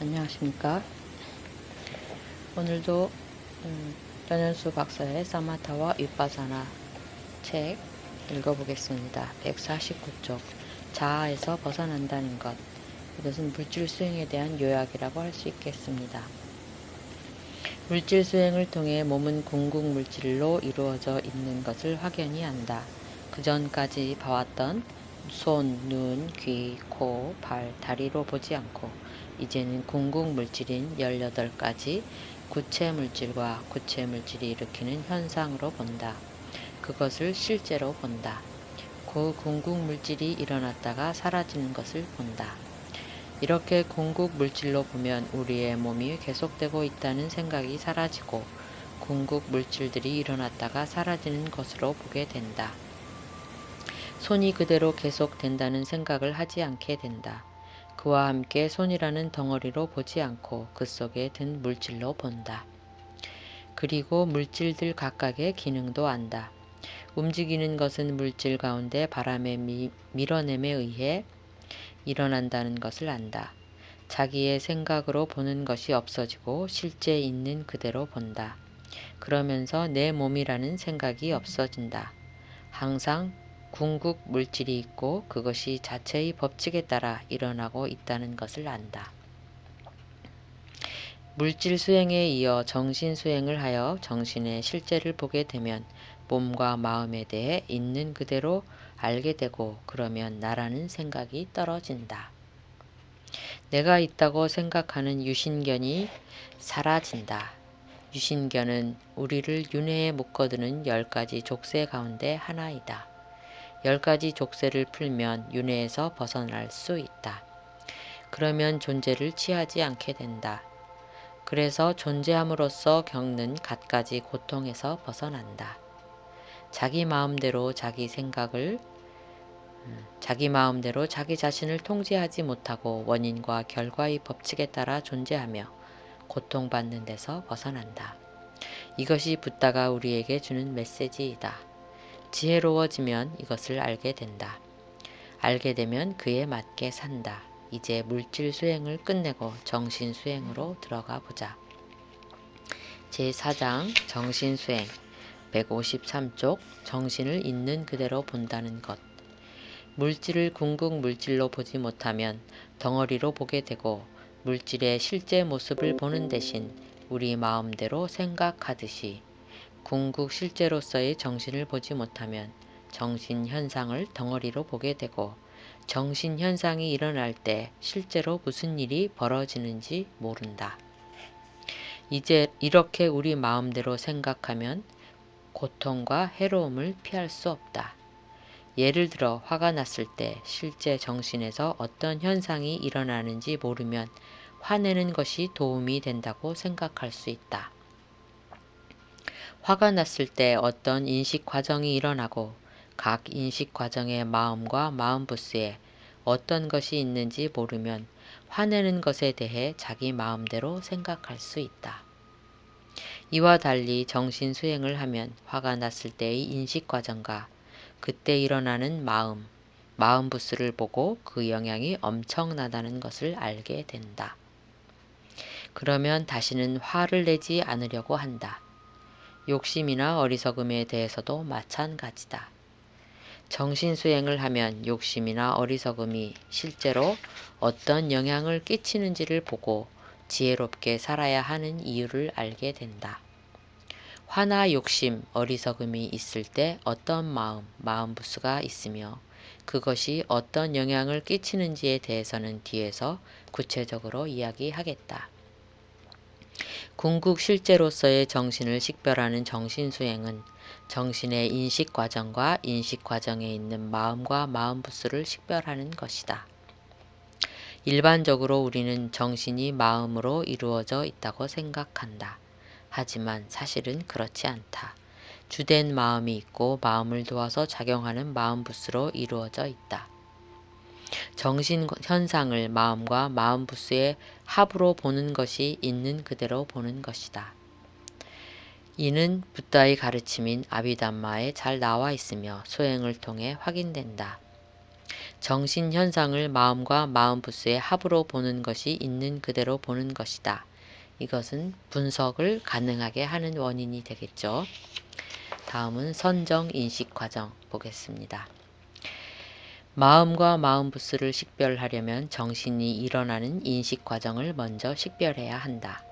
안녕하십니까. 오늘도 변현수 박사의 사마타와 윗바사나 책 읽어보겠습니다. 149쪽 자아에서 벗어난다는 것. 이것은 물질 수행에 대한 요약이라고 할 수 있겠습니다. 물질 수행을 통해 몸은 궁극 물질로 이루어져 있는 것을 확연히 안다. 그 전까지 봐왔던 손, 눈, 귀, 코, 발, 다리로 보지 않고 이제는 궁극 물질인 18가지 구체 물질과 구체 물질이 일으키는 현상으로 본다. 그것을 실제로 본다. 그 궁극 물질이 일어났다가 사라지는 것을 본다. 이렇게 궁극 물질로 보면 우리의 몸이 계속되고 있다는 생각이 사라지고 궁극 물질들이 일어났다가 사라지는 것으로 보게 된다. 손이 그대로 계속된다는 생각을 하지 않게 된다. 그와 함께 손이라는 덩어리로 보지 않고 그 속에 든 물질로 본다. 그리고 물질들 각각의 기능도 안다. 움직이는 것은 물질 가운데 바람의 밀어냄에 의해 일어난다는 것을 안다. 자기의 생각으로 보는 것이 없어지고 실제 있는 그대로 본다. 그러면서 내 몸이라는 생각이 없어진다. 항상 궁극 물질이 있고 그것이 자체의 법칙에 따라 일어나고 있다는 것을 안다. 물질 수행에 이어 정신 수행을 하여 정신의 실제를 보게 되면 몸과 마음에 대해 있는 그대로 알게 되고 그러면 나라는 생각이 떨어진다. 내가 있다고 생각하는 유신견이 사라진다. 유신견은 우리를 윤회에 묶어두는 10가지 족쇄 가운데 하나이다. 10가지 족쇄를 풀면 윤회에서 벗어날 수 있다. 그러면 존재를 취하지 않게 된다. 그래서 존재함으로써 겪는 갖가지 고통에서 벗어난다. 자기 마음대로 자기 자신을 통제하지 못하고 원인과 결과의 법칙에 따라 존재하며 고통받는 데서 벗어난다. 이것이 붓다가 우리에게 주는 메시지이다. 지혜로워지면 이것을 알게 된다. 알게 되면 그에 맞게 산다. 이제 물질 수행을 끝내고 정신 수행으로 들어가 보자. 제4장 정신 수행 153쪽 정신을 있는 그대로 본다는 것. 물질을 궁극 물질로 보지 못하면 덩어리로 보게 되고 물질의 실제 모습을 보는 대신 우리 마음대로 생각하듯이 궁극 실제로서의 정신을 보지 못하면 정신 현상을 덩어리로 보게 되고 정신 현상이 일어날 때 실제로 무슨 일이 벌어지는지 모른다. 이제 이렇게 우리 마음대로 생각하면 고통과 해로움을 피할 수 없다. 예를 들어 화가 났을 때 실제 정신에서 어떤 현상이 일어나는지 모르면 화내는 것이 도움이 된다고 생각할 수 있다. 화가 났을 때 어떤 인식 과정이 일어나고 각 인식 과정의 마음과 마음 부스에 어떤 것이 있는지 모르면 화내는 것에 대해 자기 마음대로 생각할 수 있다. 이와 달리 정신 수행을 하면 화가 났을 때의 인식 과정과 그때 일어나는 마음 부스를 보고 그 영향이 엄청나다는 것을 알게 된다. 그러면 다시는 화를 내지 않으려고 한다. 욕심이나 어리석음에 대해서도 마찬가지다. 정신 수행을 하면 욕심이나 어리석음이 실제로 어떤 영향을 끼치는지를 보고 지혜롭게 살아야 하는 이유를 알게 된다. 화나 욕심, 어리석음이 있을 때 어떤 마음 부스가 있으며 그것이 어떤 영향을 끼치는지에 대해서는 뒤에서 구체적으로 이야기하겠다. 궁극 실제로서의 정신을 식별하는 정신수행은 정신의 인식 과정과 인식 과정에 있는 마음과 마음 부스를 식별하는 것이다. 일반적으로 우리는 정신이 마음으로 이루어져 있다고 생각한다. 하지만 사실은 그렇지 않다. 주된 마음이 있고 마음을 도와서 작용하는 마음 부스로 이루어져 있다. 정신 현상을 마음과 마음 부스의 합으로 보는 것이 있는 그대로 보는 것이다. 이는 붓다의 가르침인 아비담마에 잘 나와 있으며 소행을 통해 확인된다. 정신 현상을 마음과 마음 부스의 합으로 보는 것이 있는 그대로 보는 것이다. 이것은 분석을 가능하게 하는 원인이 되겠죠. 다음은 선정 인식 과정 보겠습니다. 마음과 마음 부스를 식별하려면 정신이 일어나는 인식 과정을 먼저 식별해야 한다.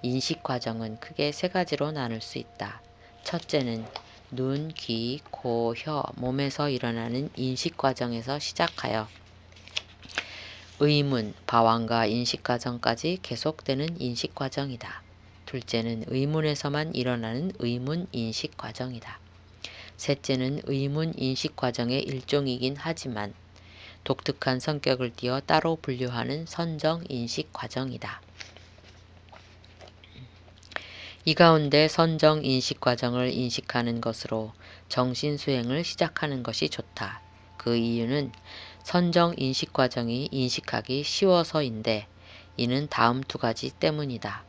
인식 과정은 크게 세 가지로 나눌 수 있다. 첫째는 눈, 귀, 코, 혀, 몸에서 일어나는 인식 과정에서 시작하여 의문, 방황과 인식 과정까지 계속되는 인식 과정이다. 둘째는 의문에서만 일어나는 의문 인식 과정이다. 셋째는 의문 인식 과정의 일종이긴 하지만 독특한 성격을 띠어 따로 분류하는 선정 인식 과정이다. 이 가운데 선정 인식 과정을 인식하는 것으로 정신 수행을 시작하는 것이 좋다. 그 이유는 선정 인식 과정이 인식하기 쉬워서인데 이는 다음 두 가지 때문이다.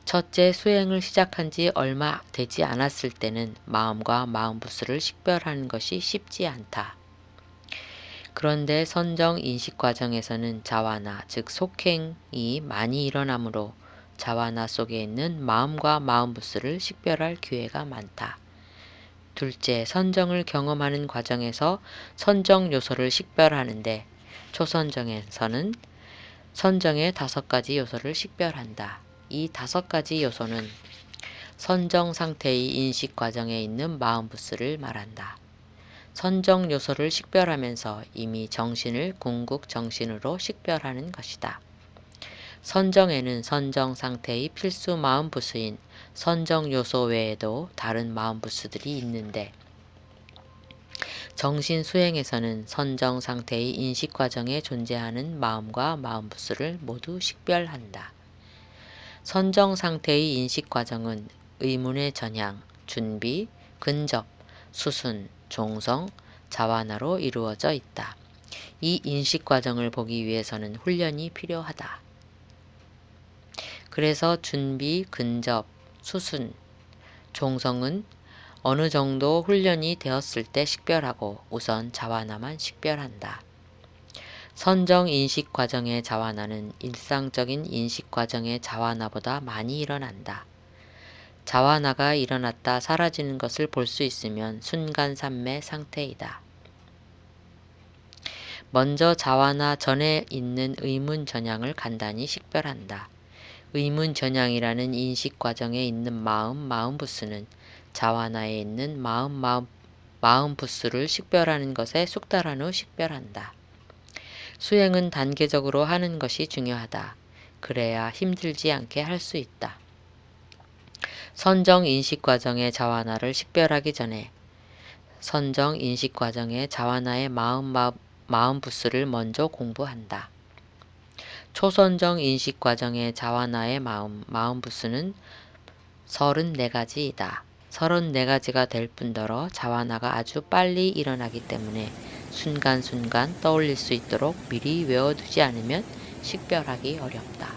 첫째, 수행을 시작한 지 얼마 되지 않았을 때는 마음과 마음 부스를 식별하는 것이 쉽지 않다. 그런데 선정 인식 과정에서는 자와나 즉 속행이 많이 일어나므로 자와나 속에 있는 마음과 마음 부스를 식별할 기회가 많다. 둘째, 선정을 경험하는 과정에서 선정 요소를 식별하는데 초선정에서는 선정의 5가지 요소를 식별한다. 이 5가지 요소는 선정 상태의 인식 과정에 있는 마음 부스를 말한다. 선정 요소를 식별하면서 이미 정신을 궁극 정신으로 식별하는 것이다. 선정에는 선정 상태의 필수 마음 부스인 선정 요소 외에도 다른 마음 부스들이 있는데 정신 수행에서는 선정 상태의 인식 과정에 존재하는 마음과 마음 부스를 모두 식별한다. 선정 상태의 인식 과정은 의문의 전향, 준비, 근접, 수순, 종성, 자완화로 이루어져 있다. 이 인식 과정을 보기 위해서는 훈련이 필요하다. 그래서 준비, 근접, 수순, 종성은 어느 정도 훈련이 되었을 때 식별하고 우선 자완화만 식별한다. 선정 인식 과정의 자완화는 일상적인 인식 과정의 자완화보다 많이 일어난다. 자완화가 일어났다 사라지는 것을 볼 수 있으면 순간산매 상태이다. 먼저 자완화 전에 있는 의문 전향을 간단히 식별한다. 의문 전향이라는 인식 과정에 있는 마음 부스는 자완화에 있는 마음 부스를 식별하는 것에 숙달한 후 식별한다. 수행은 단계적으로 하는 것이 중요하다. 그래야 힘들지 않게 할 수 있다. 선정 인식 과정의 자완화를 식별하기 전에 선정 인식 과정의 자완화의 마음 부스를 먼저 공부한다. 초선정 인식 과정의 자완화의 마음 부스는 34가지이다. 34가지가 될 뿐더러 자완화가 아주 빨리 일어나기 때문에 순간순간 떠올릴 수 있도록 미리 외워두지 않으면 식별하기 어렵다.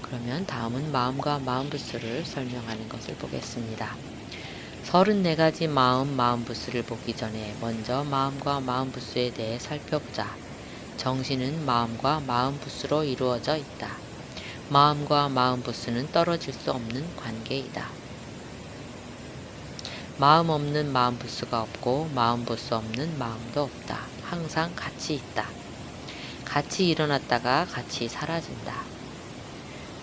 그러면 다음은 마음과 마음 부스를 설명하는 것을 보겠습니다. 34가지 마음 부스를 보기 전에 먼저 마음과 마음 부스에 대해 살펴보자. 정신은 마음과 마음 부스로 이루어져 있다. 마음과 마음 부스는 떨어질 수 없는 관계이다. 마음 없는 마음 부스가 없고 마음 부스 없는 마음도 없다. 항상 같이 있다. 같이 일어났다가 같이 사라진다.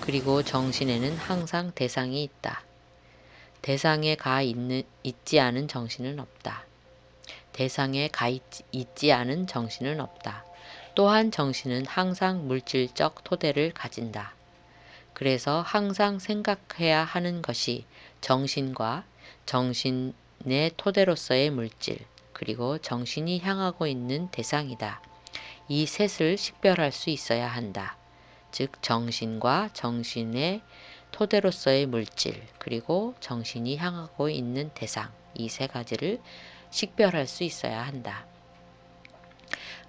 그리고 정신에는 항상 대상이 있다. 대상에 있지 않은 정신은 없다. 대상에 있지 않은 정신은 없다. 또한 정신은 항상 물질적 토대를 가진다. 그래서 항상 생각해야 하는 것이 정신과 정신의 토대로서의 물질, 그리고 정신이 향하고 있는 대상이다. 이 셋을 식별할 수 있어야 한다. 즉 정신과 정신의 토대로서의 물질, 그리고 정신이 향하고 있는 대상, 이 세 가지를 식별할 수 있어야 한다.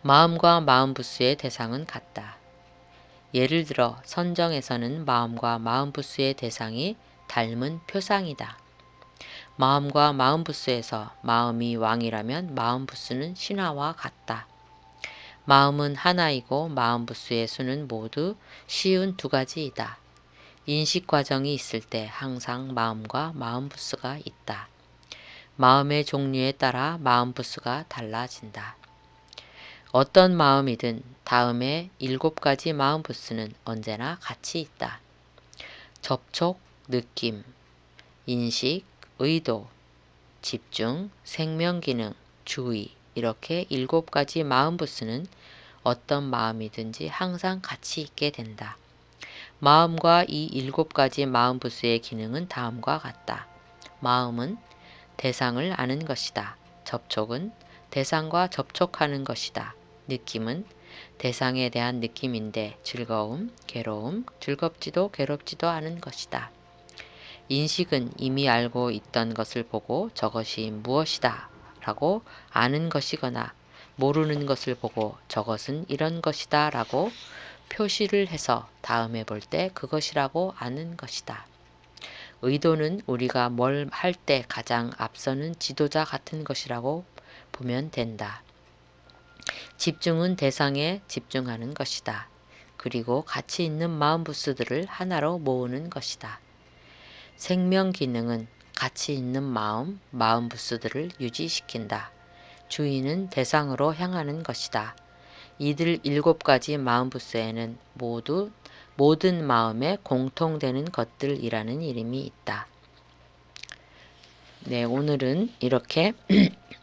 마음과 마음 부스의 대상은 같다. 예를 들어 선정에서는 마음과 마음 부스의 대상이 닮은 표상이다. 마음과 마음부스에서 마음이 왕이라면 마음부스는 신하와 같다. 마음은 하나이고 마음부스의 수는 모두 쉬운 두 가지이다. 인식 과정이 있을 때 항상 마음과 마음부스가 있다. 마음의 종류에 따라 마음부스가 달라진다. 어떤 마음이든 다음에 7가지 마음부스는 언제나 같이 있다. 접촉, 느낌, 인식, 의도, 집중, 생명기능, 주의 이렇게 7가지 마음부스는 어떤 마음이든지 항상 같이 있게 된다. 마음과 이 7가지 마음부스의 기능은 다음과 같다. 마음은 대상을 아는 것이다. 접촉은 대상과 접촉하는 것이다. 느낌은 대상에 대한 느낌인데 즐거움, 괴로움, 즐겁지도 괴롭지도 않은 것이다. 인식은 이미 알고 있던 것을 보고 저것이 무엇이다 라고 아는 것이거나 모르는 것을 보고 저것은 이런 것이다 라고 표시를 해서 다음에 볼 때 그것이라고 아는 것이다. 의도는 우리가 뭘 할 때 가장 앞서는 지도자 같은 것이라고 보면 된다. 집중은 대상에 집중하는 것이다. 그리고 가치 있는 마음부스들을 하나로 모으는 것이다. 생명 기능은 가치 있는 마음부스들을 유지시킨다. 주의는 대상으로 향하는 것이다. 이들 7가지 마음부스에는 모두 모든 마음에 공통되는 것들이라는 이름이 있다. 네, 오늘은 이렇게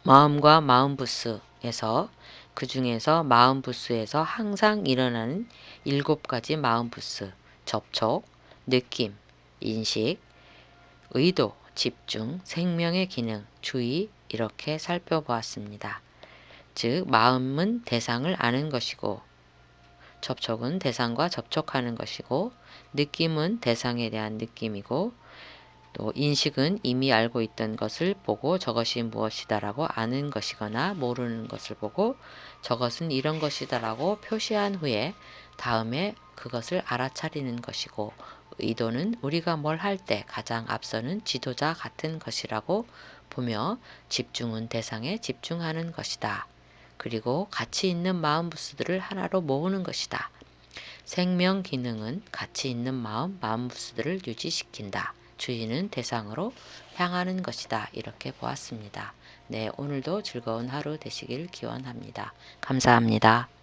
마음과 마음부스에서 그 중에서 마음부스에서 항상 일어나는 7가지 마음부스, 접촉, 느낌, 인식, 의도, 집중, 생명의 기능, 주의 이렇게 살펴보았습니다. 즉, 마음은 대상을 아는 것이고 접촉은 대상과 접촉하는 것이고 느낌은 대상에 대한 느낌이고 또 인식은 이미 알고 있던 것을 보고 저것이 무엇이다라고 아는 것이거나 모르는 것을 보고 저것은 이런 것이다라고 표시한 후에 다음에 그것을 알아차리는 것이고 의도는 우리가 뭘 할 때 가장 앞서는 지도자 같은 것이라고 보며 집중은 대상에 집중하는 것이다. 그리고 가치 있는 마음부스들을 하나로 모으는 것이다. 생명 기능은 가치 있는 마음부스들을 유지시킨다. 주의는 대상으로 향하는 것이다. 이렇게 보았습니다. 네, 오늘도 즐거운 하루 되시길 기원합니다. 감사합니다.